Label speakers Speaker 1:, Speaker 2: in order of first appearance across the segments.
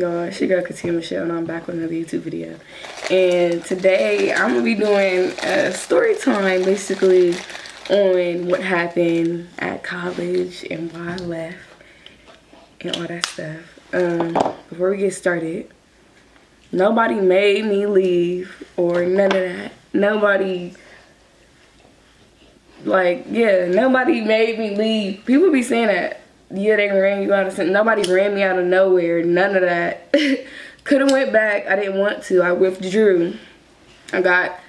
Speaker 1: y'all? It's your girl Katia Michelle, and I'm back with another YouTube video. And today I'm gonna be doing a story time, basically, on what happened at college and why I left and all that stuff. Before we get started, nobody made me leave or none of that. Nobody, nobody made me leave. People be saying that. Yeah, they ran you out of something. Nobody ran me out of nowhere. None of that. Could've went back. I didn't want to. I withdrew. I got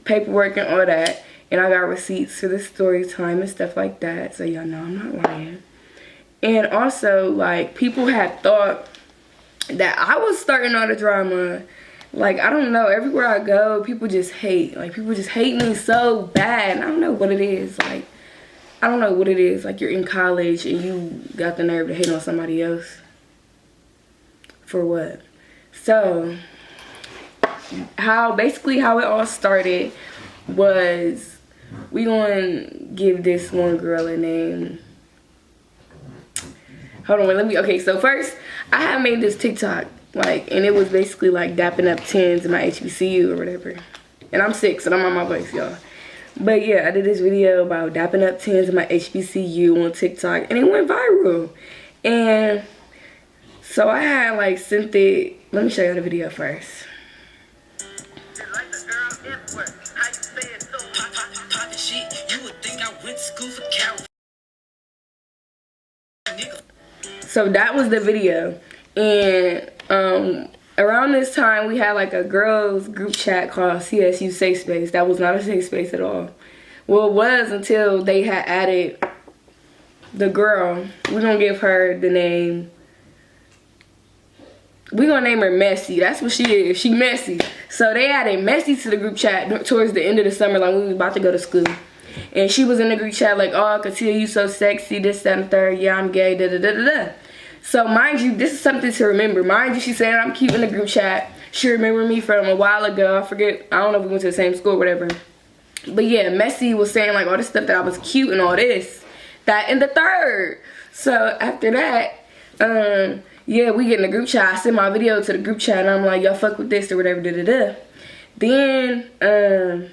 Speaker 1: paperwork and all that. And I got receipts for the story time and stuff like that. So y'all know I'm not lying. And also, like, people had thought that I was starting all the drama. Like, I don't know. Everywhere I go, people just hate. Like, people just hate me so bad. And I don't know what it is. Like, I don't know what it is. Like, you're in college and you got the nerve to hate on somebody else. For what? So, basically how it all started was, we gonna give this one girl a name. Hold on, okay, so first, I had made this TikTok, like, and it was basically like dapping up 10s in my Hbcu or whatever. And I'm 6, and I'm on my voice, y'all. But yeah, I did this video about dapping up 10s in my Hbcu on TikTok, and it went viral. And so I had like sent it. Let me show you the video first. So that was the video. And around this time, we had like a girls group chat called CSU Safe Space. That was not a safe space at all. Well, it was until they had added the girl. We're gonna give her the name. We're gonna name her Messy. That's what she is. She messy. So they added Messy to the group chat towards the end of the summer, like when we was about to go to school. And she was in the group chat like, oh, Katia, you so sexy, this, that, and third. Yeah, I'm gay, da, da, da, da, da. So mind you, this is something to remember. Mind you, she said I'm cute in the group chat. She remembered me from a while ago. I forget, I don't know if we went to the same school or whatever. But yeah, Messy was saying like all this stuff that I was cute and all this, that, and the third. So after that, yeah, we get in the group chat. I sent my video to the group chat and I'm like, y'all fuck with this or whatever, da da da. Then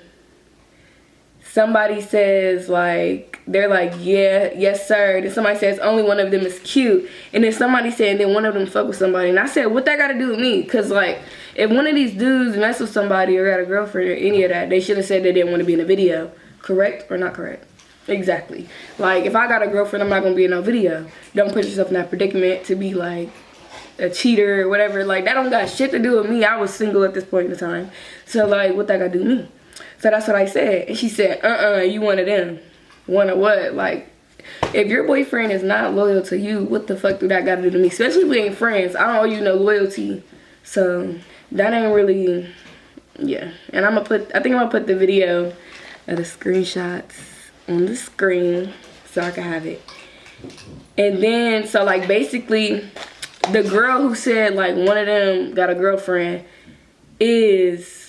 Speaker 1: somebody says like, they're like, yeah, yes sir. Then somebody says only one of them is cute. And then somebody said then one of them fuck with somebody. And I said, what that got to do with me? Because like, if one of these dudes mess with somebody or got a girlfriend or any of that, they should have said they didn't want to be in a video. Correct or not correct? Exactly. Like, if I got a girlfriend, I'm not going to be in no video. Don't put yourself in that predicament to be like a cheater or whatever. Like, that don't got shit to do with me. I was single at this point in time. So like, what that got to do with me? So that's what I said. And she said, you one of them. One of what? Like, if your boyfriend is not loyal to you, what the fuck do that got to do to me? Especially if we ain't friends. I don't owe you no loyalty. So that ain't really, yeah. And I think I'm gonna put the video of the screenshots on the screen so I can have it. And then, so like basically, the girl who said like one of them got a girlfriend is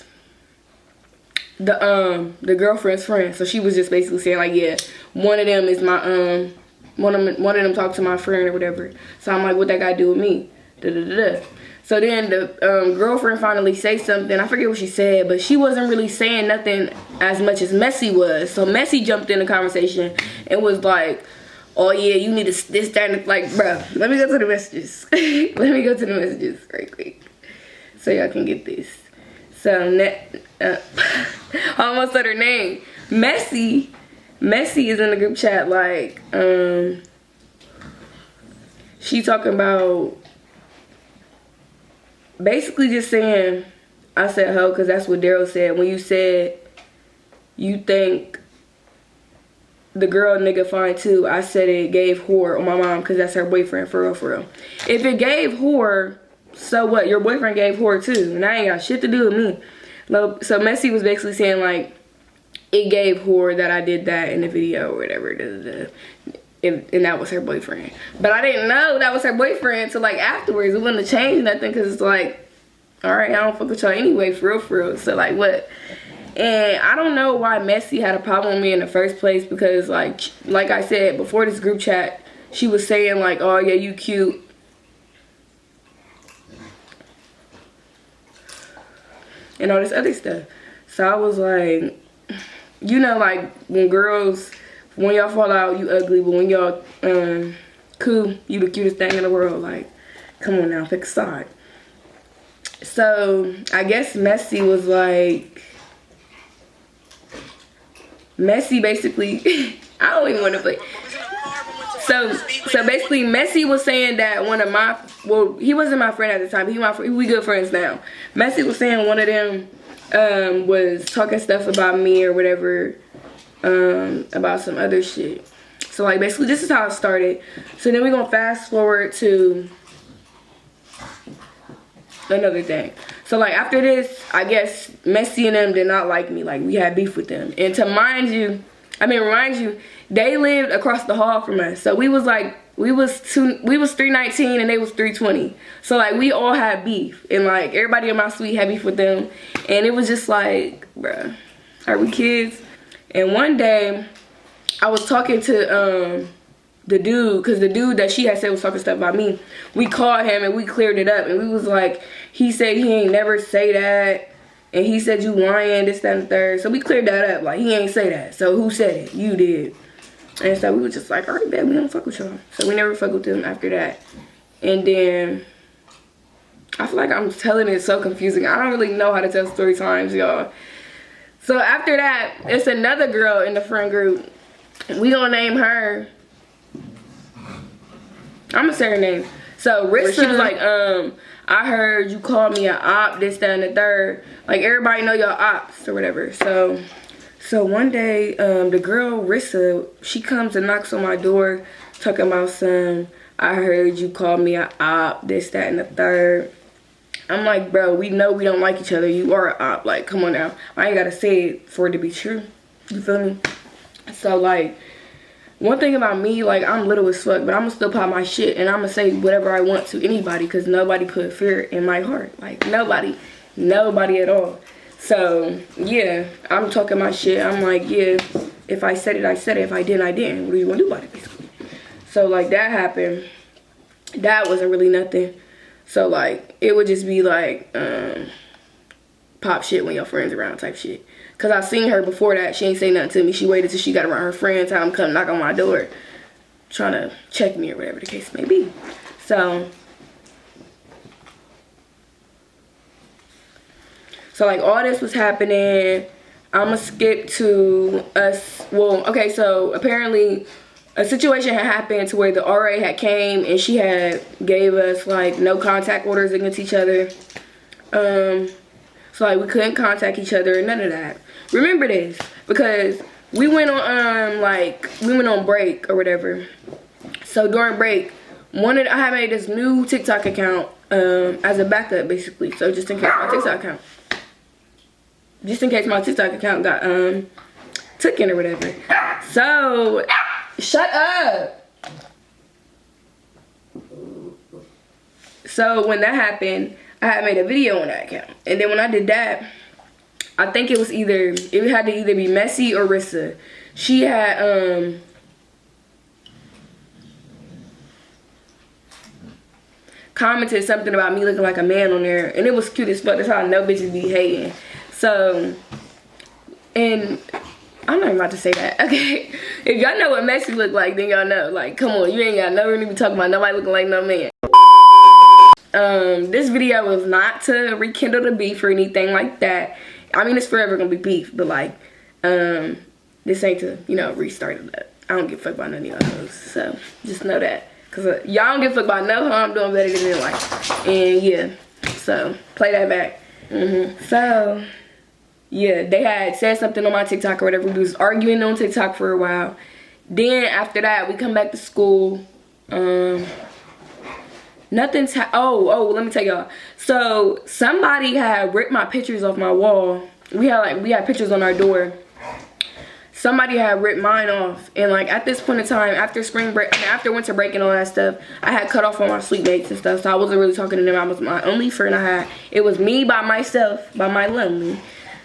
Speaker 1: the girlfriend's friend. So she was just basically saying like, yeah, one of them is my one of them talked to my friend or whatever. So I'm like, what that got to do with me? Da da da da. So then the girlfriend finally say something. I forget what she said, but she wasn't really saying nothing as much as Messy was. So Messy jumped in the conversation and was like, oh yeah, you need to this, that, and like, bro, let me go to the messages. Let me go to the messages right quick so y'all can get this. So, I almost said her name. Messy is in the group chat like, she talking about basically just saying, I said ho because that's what Daryl said. When you said you think the girl nigga fine too, I said it gave whore on my mom because that's her boyfriend, for real, for real. If it gave whore, so what? Your boyfriend gave whore too, and I ain't got shit to do with me. So Messy was basically saying like, it gave whore that I did that in the video or whatever, and that was her boyfriend. But I didn't know that was her boyfriend until like afterwards. It wouldn't have changed nothing because it's like, all right, I don't fuck with y'all anyway, for real, for real. So like, what? And I don't know why Messy had a problem with me in the first place because like I said, before this group chat, she was saying like, oh yeah, you cute. and all this other stuff. So I was like, you know, like when y'all fall out, you ugly, but when y'all cool, you the cutest thing in the world. Like, come on now, pick a side. So I guess Messy was like, Messy basically, I don't even want to play. So basically, Messy was saying that one of my, well, he wasn't my friend at the time, but we good friends now. Messy was saying one of them was talking stuff about me or whatever, about some other shit. So like basically this is how it started. So then we're gonna fast forward to another thing. So like after this, I guess Messy and them did not like me. Like we had beef with them. And to remind you, they lived across the hall from us. So we was 319 and they was 320. So like we all had beef. And like everybody in my suite had beef with them. And it was just like, bruh, are we kids? And one day I was talking to the dude, because the dude that she had said was talking stuff about me. We called him and we cleared it up. And we was like, he said he ain't never say that. And he said you lying, this, that, and the third. So we cleared that up. Like, he ain't say that. So who said it? You did. And so we was just like, all right, babe, we don't fuck with y'all. So we never fuck with them after that. And then, I feel like I'm telling it so confusing. I don't really know how to tell story times, y'all. So after that, it's another girl in the friend group. We gonna name her, I'm gonna say her name. So Rissa was like, I heard you call me an op, this, that, and the third. Like everybody know y'all ops or whatever. So one day, the girl Rissa, she comes and knocks on my door, talking about some, I heard you call me an op, this, that, and the third. I'm like, bro, we know we don't like each other. You are an op. Like, come on now. I ain't gotta say it for it to be true. You feel me? So like, one thing about me, like, I'm little as fuck, but I'm gonna still pop my shit and I'm gonna say whatever I want to anybody, because nobody put fear in my heart. Like, nobody at all. So yeah, I'm talking my shit. I'm like, yeah, if I said it, I said it. If I didn't, I didn't. What do you want to do about it, basically? So like that happened. That wasn't really nothing. So like it would just be like pop shit when your friends around type shit. Cause I seen her before that. She ain't say nothing to me. She waited till she got around her friends. Time to come knock on my door, trying to check me or whatever the case may be. So like all this was happening. I'ma skip to us. Well, okay, so apparently a situation had happened to where the RA had came and she had gave us like no contact orders against each other. So like we couldn't contact each other, none of that. Remember this, because we went on break or whatever. So during break, I had made this new TikTok account as a backup basically. So just in case my TikTok account got taken or whatever. So shut up. So when that happened, I had made a video on that account. And then when I did that, I think it had to either be Messy or Rissa. She had commented something about me looking like a man on there, and it was cute as fuck. That's how I know bitches be hating. So, and I'm not even about to say that, okay? If y'all know what Messy look like, then y'all know. Like, come on, you ain't got no reason to be talking about nobody looking like no man. This video was not to rekindle the beef or anything like that. I mean, it's forever gonna be beef, but like, this ain't to, restart it up. I don't give a fuck about none of y'all hoes, so just know that. Cause y'all don't give a fuck about no hoe. I'm doing better than in life. And yeah, so play that back. So yeah, they had said something on my TikTok or whatever. We was arguing on TikTok for a while. Then after that, we come back to school. Nothing's let me tell y'all. So somebody had ripped my pictures off my wall. We had pictures on our door. Somebody had ripped mine off, and like at this point in time, after spring break, after winter break and all that stuff, I had cut off all my sleep mates and stuff, so I wasn't really talking to them. I was my only friend I had. It was me by myself, by my lonely.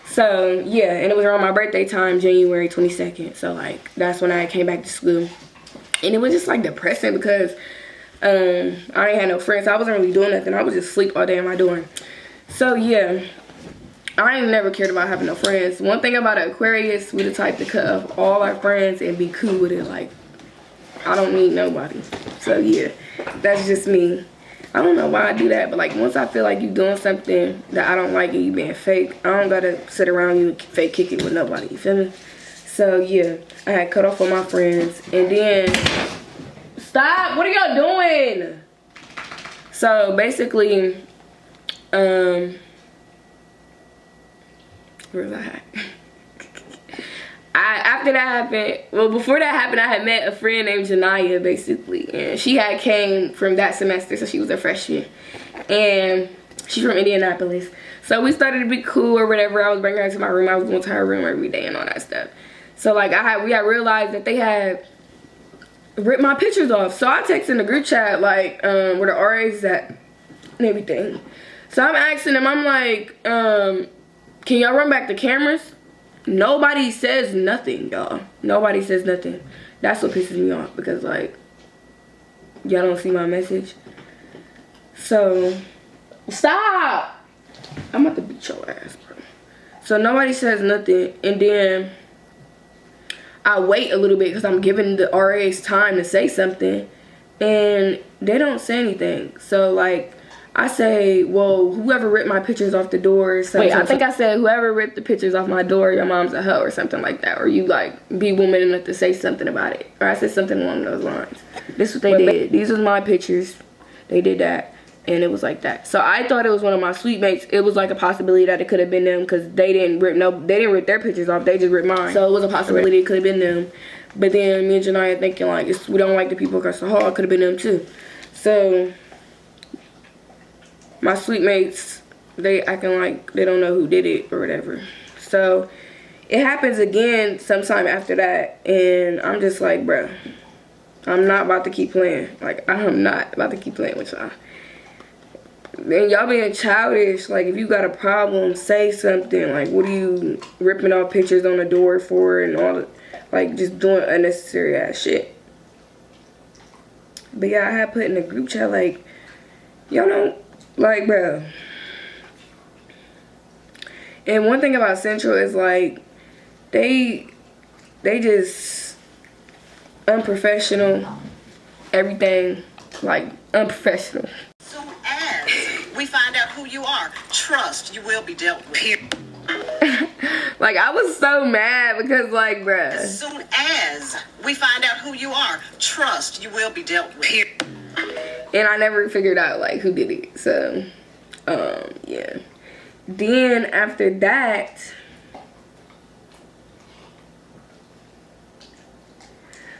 Speaker 1: So yeah, and it was around my birthday time, January 22nd. So like that's when I came back to school, and it was just like depressing because I ain't had no friends. So I wasn't really doing nothing. I was just asleep all day in my dorm. So yeah, I ain't never cared about having no friends. One thing about an Aquarius, we the type to cut off all our friends and be cool with it. Like, I don't need nobody. So yeah, that's just me. I don't know why I do that, but like once I feel like you doing something that I don't like and you being fake, I don't gotta sit around you and fake kick it with nobody, you feel me? So yeah, I had cut off with my friends, and then, stop, what are y'all doing? So basically, where's I at? After that happened, well, before that happened, I had met a friend named Janiyah, basically, and she had came from that semester, so she was a freshman, and she's from Indianapolis. So we started to be cool or whatever. I was bringing her to my room. I was going to her room every day and all that stuff. So like we had realized that they had ripped my pictures off. So I texted in the group chat like where the RA's at and everything. So I'm asking them, I'm like, can y'all run back the cameras? Nobody says nothing, y'all. Nobody says nothing. That's what pisses me off, because like y'all don't see my message. So stop! I'm about to beat your ass, bro. So nobody says nothing, and then I wait a little bit because I'm giving the RAs time to say something, and they don't say anything. So like I say, well, whoever ripped my pictures off the door. Wait, I think I said whoever ripped the pictures off my door, your mom's a hoe or something like that. Or you like be woman enough to say something about it. Or I said something along those lines. This is what they did. These was my pictures. They did that. And it was like that. So I thought it was one of my suite mates. It was like a possibility that it could have been them, because they didn't rip their pictures off. They just ripped mine. So it was a possibility it could have been them. But then me and Janiyah thinking like, we don't like the people across the hall. It could have been them too. So my suite mates, they acting like they don't know who did it or whatever. So it happens again sometime after that, and I'm just like, bruh, I'm not about to keep playing. Like, I am not about to keep playing with y'all. And y'all being childish. Like, if you got a problem, say something. Like, what are you ripping off pictures on the door for and all the, like, just doing unnecessary ass shit. But yeah, I had put in the group chat, like, y'all know, like, bro. And one thing about Central is like they just unprofessional, everything, like unprofessional.
Speaker 2: Soon as we find out who you are, trust you will be dealt with.
Speaker 1: Like, I was so mad because like, bruh,
Speaker 2: As soon as we find out who you are, trust you will be dealt with.
Speaker 1: and I never figured out like who did it. So yeah. Then after that,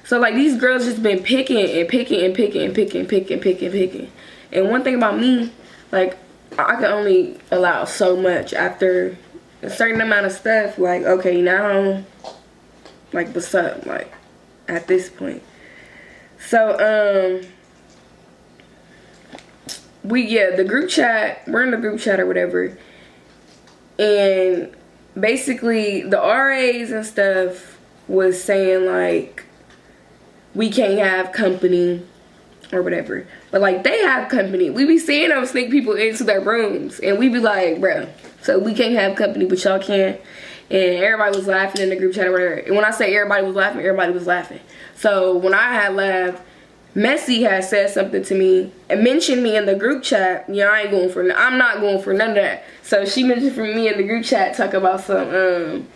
Speaker 1: so like these girls just been picking and picking and picking and picking. And one thing about me, like, I can only allow so much after a certain amount of stuff. Like, okay, now, like, what's up? Like, at this point. So, the group chat, we're in the group chat or whatever. And basically, the RAs and stuff was saying, like, we can't have company or whatever. But, like, they have company. We be seeing them sneak people into their rooms. And we be like, bro, so we can't have company, but y'all can. And everybody was laughing in the group chat or whatever. And when I say everybody was laughing. So, when I had laughed, Messy had said something to me and mentioned me in the group chat. Yeah, I'm not going for none of that. So she mentioned for me in the group chat, talk about some,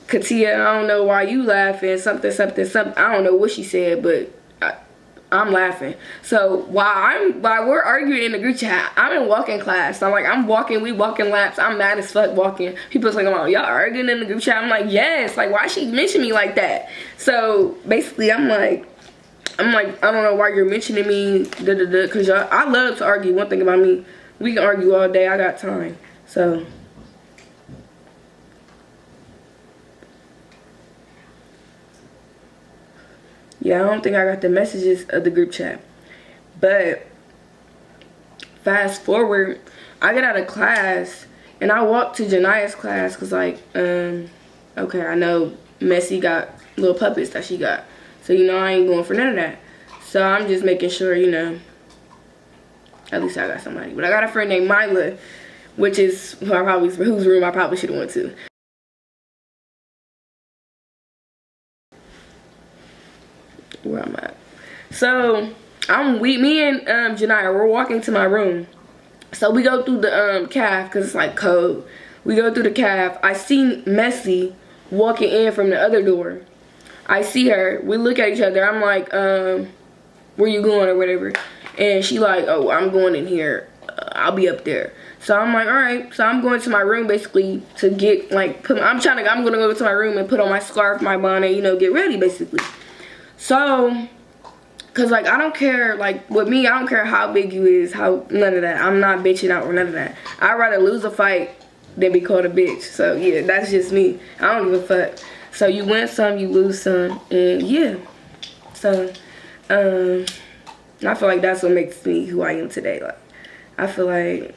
Speaker 1: Katia, I don't know why you laughing, something. I don't know what she said, but I'm laughing. So while we're arguing in the group chat, I'm in walking class. So we walking laps. I'm mad as fuck walking. People's like, oh, y'all arguing in the group chat? I'm like, yes. Like, why she mention me like that? So basically, I'm like, I don't know why you're mentioning me, because I love to argue. One thing about me, we can argue all day. I got time. So, yeah, I don't think I got the messages of the group chat. But, fast forward, I get out of class, and I walk to Janiyah's class, because, like, okay, I know Messy got little puppets that she got. So, I ain't going for none of that. So, I'm just making sure, at least I got somebody. But I got a friend named Mila. which is whose room I probably should have went to. Where I'm at. So me and Janiyah, we're walking to my room. So we go through the caf because it's like cold. We go through the caf. I see Messy walking in from the other door. I see her. We look at each other. I'm like, where you going or whatever? And she like, oh, I'm going in here. I'll be up there. So I'm like, all right. So I'm going to my room basically to get like I'm gonna go to my room and put on my scarf, my bonnet, you know, get ready basically. So, cause like I don't care, like with me, I don't care how big you is, none of that. I'm not bitching out or none of that. I'd rather lose a fight than be called a bitch. So yeah, that's just me. I don't give a fuck. So you win some, you lose some, and yeah. So, I feel like that's what makes me who I am today. Like, I feel like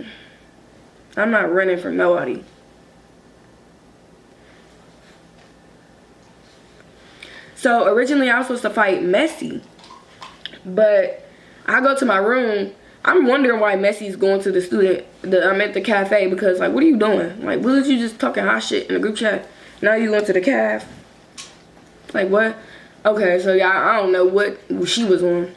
Speaker 1: I'm not running from nobody. So originally I was supposed to fight Messy, but I go to my room. I'm wondering why Messy's going to I'm at the cafe, because like, what are you doing? Like, wasn't you just talking hot shit in the group chat? Now you going to the caf? Like what? Okay, so yeah, I don't know what she was on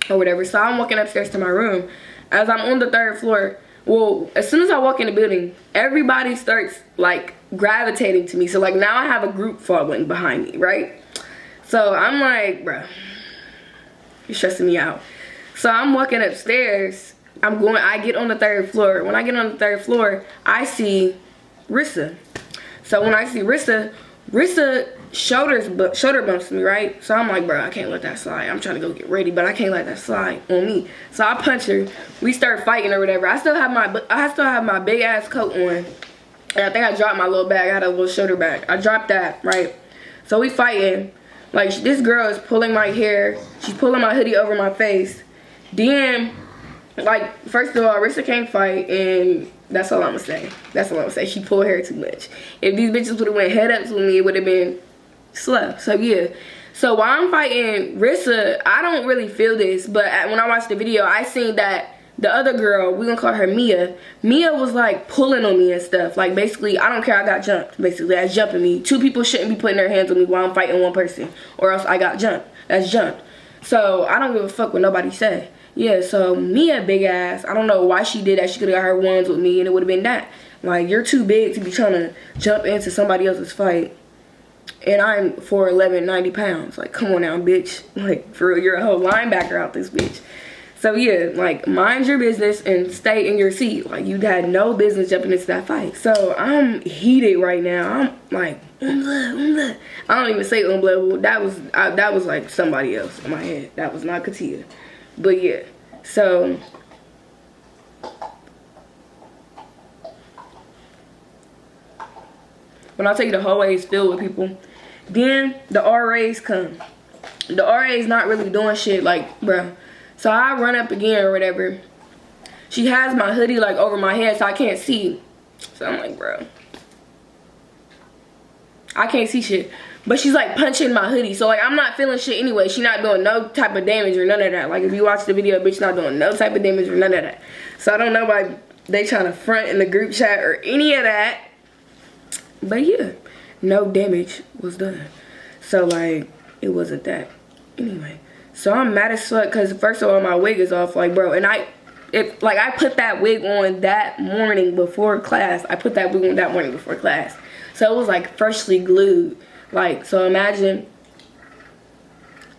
Speaker 1: or whatever. So I'm walking upstairs to my room. As I'm on the 3rd floor, well, as soon as I walk in the building, everybody starts like gravitating to me. So like now I have a group following behind me, right? So I'm like, bruh, you're stressing me out. So I'm walking upstairs. I get on the 3rd floor. When I get on the 3rd floor, I see Rissa. So when I see Rissa shoulder bumps me, right? So I'm like, bro, I can't let that slide. I'm trying to go get ready, but I can't let that slide on me. So I punch her. We start fighting or whatever. I still have my big ass coat on, and I think I dropped my little bag. I had a little shoulder bag. I dropped that, right? So we fighting. Like, this girl is pulling my hair. She's pulling my hoodie over my face. Then, like, first of all, Rissa can't fight, and that's all I'm gonna say. That's all I'm gonna say. She pulled hair too much. If these bitches would have went head ups with me, it would have been slow. So yeah. So while I'm fighting Rissa, I don't really feel this, but when I watched the video, I seen that the other girl, we're gonna call her Mia. Mia was like pulling on me and stuff. Like basically, I don't care, I got jumped. Basically, that's jumping me. 2 people shouldn't be putting their hands on me while I'm fighting 1 person, or else I got jumped. That's jumped. So I don't give a fuck what nobody say. Yeah, so Mia big ass, I don't know why she did that. She could have got her ones with me and it would have been that. Like, you're too big to be trying to jump into somebody else's fight. And I'm 4'11", 90 pounds. Like, come on now, bitch. Like, for real, you're a whole linebacker out this bitch. So yeah, like, mind your business and stay in your seat. Like, you had no business jumping into that fight. So I'm heated right now. I'm like, I don't even say unbelievable. That was like somebody else in my head. That was not Katia. But yeah, so when I tell you the hallway is filled with people, then the RAs come. The RA's not really doing shit, like, bruh. So I run up again or whatever. She has my hoodie like over my head so I can't see. So I'm like, bro, I can't see shit. But she's like punching my hoodie. So like I'm not feeling shit anyway. She not doing no type of damage or none of that. Like if you watch the video, bitch not doing no type of damage or none of that. So I don't know why they trying to front in the group chat or any of that. But yeah, no damage was done. So like it wasn't that. Anyway. So I'm mad as fuck because first of all my wig is off, like bro, and I put that wig on that morning before class. I put that wig on that morning before class. So it was like freshly glued. Like, so imagine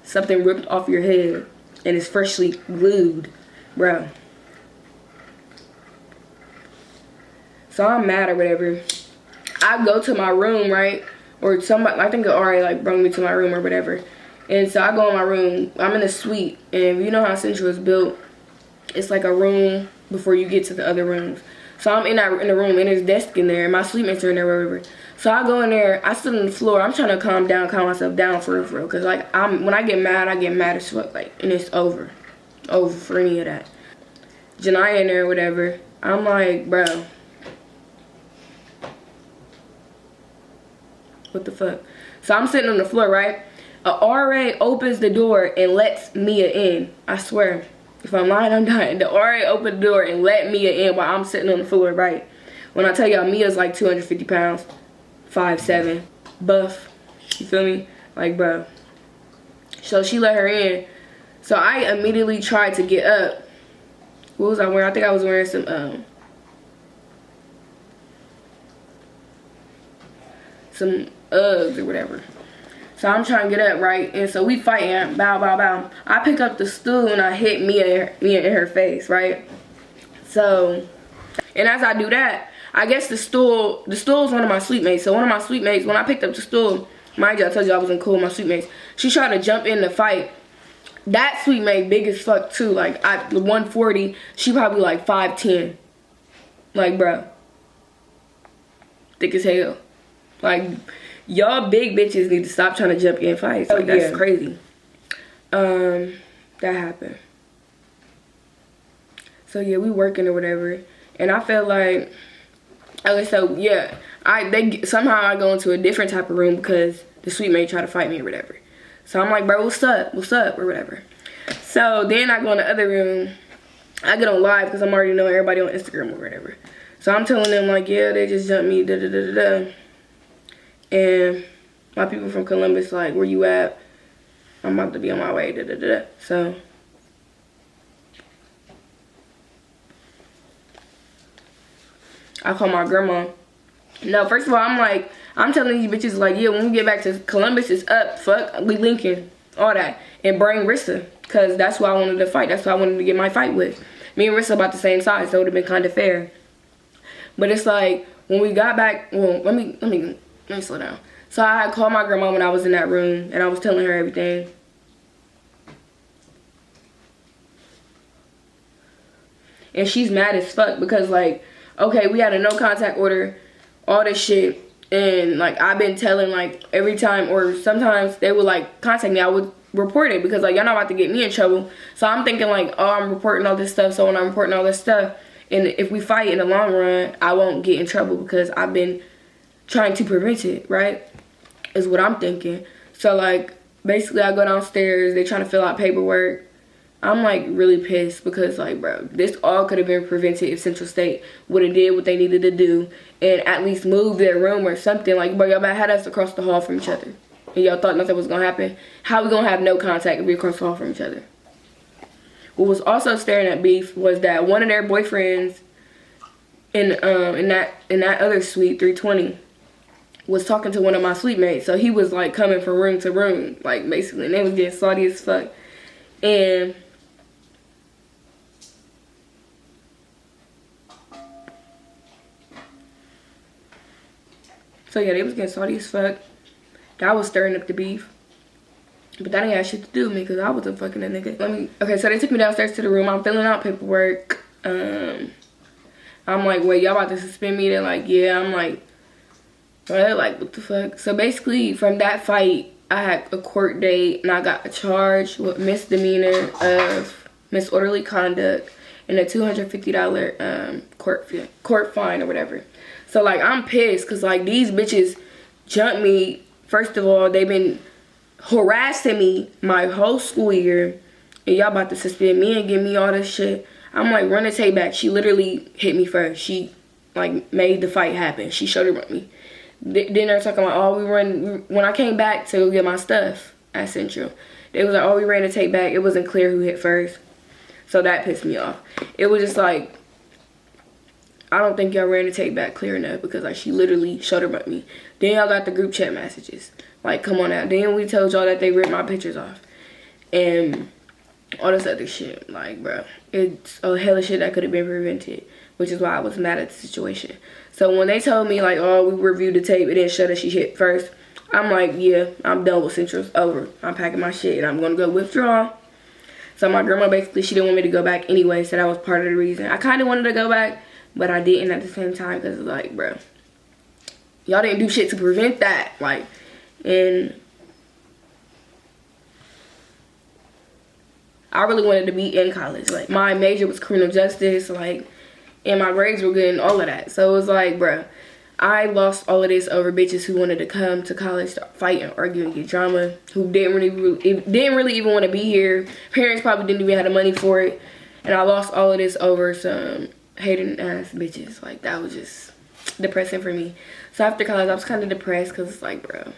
Speaker 1: something ripped off your head and it's freshly glued, bro. So I'm mad or whatever. I go to my room, right? Or somebody, I think it already like brought me to my room or whatever. And so I go in my room. I'm in a suite, and you know how Central is built. It's like a room before you get to the other rooms. So I'm in the room, and there's a desk in there, and my sleep mates are in there, whatever. So I go in there. I sit on the floor. I'm trying to calm myself down for real, because like when I get mad as fuck, like, and it's over for any of that. Janiyah in there, or whatever. I'm like, bro, what the fuck? So I'm sitting on the floor, right? A RA opens the door and lets Mia in. I swear. If I'm lying, I'm dying. The RA opened the door and let Mia in while I'm sitting on the floor, right? When I tell y'all, Mia's like 250 pounds, 5'7", buff. You feel me? Like, bro. So she let her in. So I immediately tried to get up. What was I wearing? I think I was wearing some Uggs or whatever. So I'm trying to get up, right? And so we fighting, bow, bow, bow. I pick up the stool and I hit Mia in her face, right? So, and as I do that, I guess the stool is one of my suite mates. So one of my suite mates, when I picked up the stool, mind you, I told you I wasn't cool with my suite mates. She tried to jump in the fight. That suite mate big as fuck too. Like, 140, she probably like 5'10". Like, bro. Thick as hell. Like, y'all big bitches need to stop trying to jump in fights. Like, that's crazy. That happened. So yeah, we working or whatever. And I felt like, okay, so yeah, somehow I go into a different type of room because the suite mate tried to fight me or whatever. So I'm like, bro, what's up, or whatever. So then I go in the other room. I get on live because I'm already knowing everybody on Instagram or whatever. So I'm telling them like, yeah, they just jumped me, da da da da da. And my people from Columbus like, where you at? I'm about to be on my way, da da da da. So I call my grandma. No, first of all, I'm telling these bitches like, yeah, when we get back to Columbus, it's up. Fuck, we linking, all that, and bring Rissa, cause that's who I wanted to fight. That's who I wanted to get my fight with. Me and Rissa about the same size, so it would have been kind of fair. But it's like when we got back. Well, let me slow down. So I had called my grandma when I was in that room, and I was telling her everything. And she's mad as fuck because like, okay, we had a no contact order, all this shit. And like I've been telling like every time, or sometimes they would like contact me, I would report it because like y'all not about to get me in trouble. So I'm thinking like, oh, I'm reporting all this stuff. So when I'm reporting all this stuff, and if we fight in the long run, I won't get in trouble because I've been trying to prevent it, right? Is what I'm thinking. So like basically I go downstairs, they trying to fill out paperwork. I'm like really pissed because like, bro, this all could have been prevented if Central State would have did what they needed to do and at least move their room or something. Like, bro, y'all had us across the hall from each other and y'all thought nothing was gonna happen. How we gonna have no contact if we across the hall from each other? What was also staring at beef was that one of their boyfriends in that other suite, 320, was talking to one of my suite mates. So he was like coming from room to room, like basically, and they was getting salty as fuck. And so yeah, they was getting salty as fuck. That was stirring up the beef. But that ain't had shit to do with me because I wasn't fucking that nigga. Okay, so they took me downstairs to the room. I'm filling out paperwork. I'm like, wait, y'all about to suspend me? They're like, yeah. I'm like, what? Like, what the fuck? So basically, from that fight, I had a court date and I got charged with misdemeanor of disorderly conduct and a $250 court fine or whatever. So like, I'm pissed because like these bitches jumped me. First of all, they've been harassing me my whole school year, and y'all about to suspend me and give me all this shit. I'm like, run the tape back. She literally hit me first. She like made the fight happen. She showed it me. Then they're talking about, oh, when I came back to go get my stuff at Central, they was like, oh, we ran the tape back. It wasn't clear who hit first. So that pissed me off. It was just like, I don't think y'all ran the tape back clear enough because like she literally showed her me. Then y'all got the group chat messages. Like, come on now. Then we told y'all that they ripped my pictures off. And all this other shit. Like, bro, it's a hell of shit that could have been prevented. Which is why I was mad at the situation. So when they told me, like, oh, we reviewed the tape, it didn't show that she hit first. I'm like, yeah, I'm done with Central. It's over. I'm packing my shit and I'm going to go withdraw. So my grandma basically, she didn't want me to go back anyway. So that was part of the reason. I kind of wanted to go back, but I didn't at the same time. Because it's like, bro, y'all didn't do shit to prevent that. Like, and I really wanted to be in college. Like, my major was criminal justice. Like, and my grades were good and all of that. So it was like, bruh, I lost all of this over bitches who wanted to come to college to fight and argue and get drama, who didn't really even want to be here. Parents probably didn't even have the money for it. And I lost all of this over some hating ass bitches. Like, that was just depressing for me. So after college, I was kind of depressed because it's like, bro,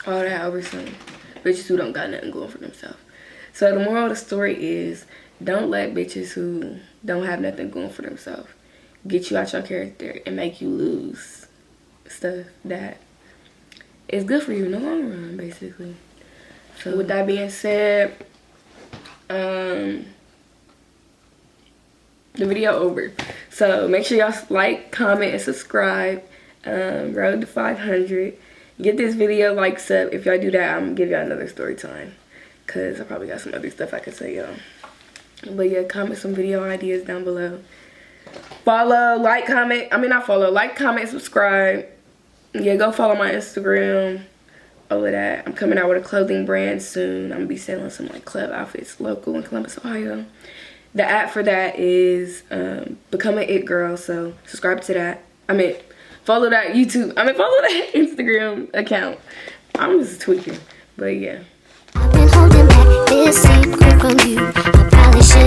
Speaker 1: all that over some bitches who don't got nothing going for themselves. So the moral of the story is, don't let bitches who don't have nothing going for themselves get you out your character and make you lose stuff that is good for you in the long run, basically. So with that being said, the video over. So make sure y'all like, comment, and subscribe. Road to 500. Get this video likes up. If y'all do that, I'm gonna give y'all another story time, cause I probably got some other stuff I could say, y'all. But yeah, comment some video ideas down below. Follow, like, comment. I mean, not follow. Like, comment, subscribe. Yeah, go follow my Instagram. All of that. I'm coming out with a clothing brand soon. I'm gonna be selling some like club outfits local in Columbus, Ohio. The app for that is Become an It Girl. So subscribe to that. Follow that YouTube. Follow that Instagram account. I'm just tweaking, but yeah.
Speaker 3: I've been holding back this secret from you. I probably should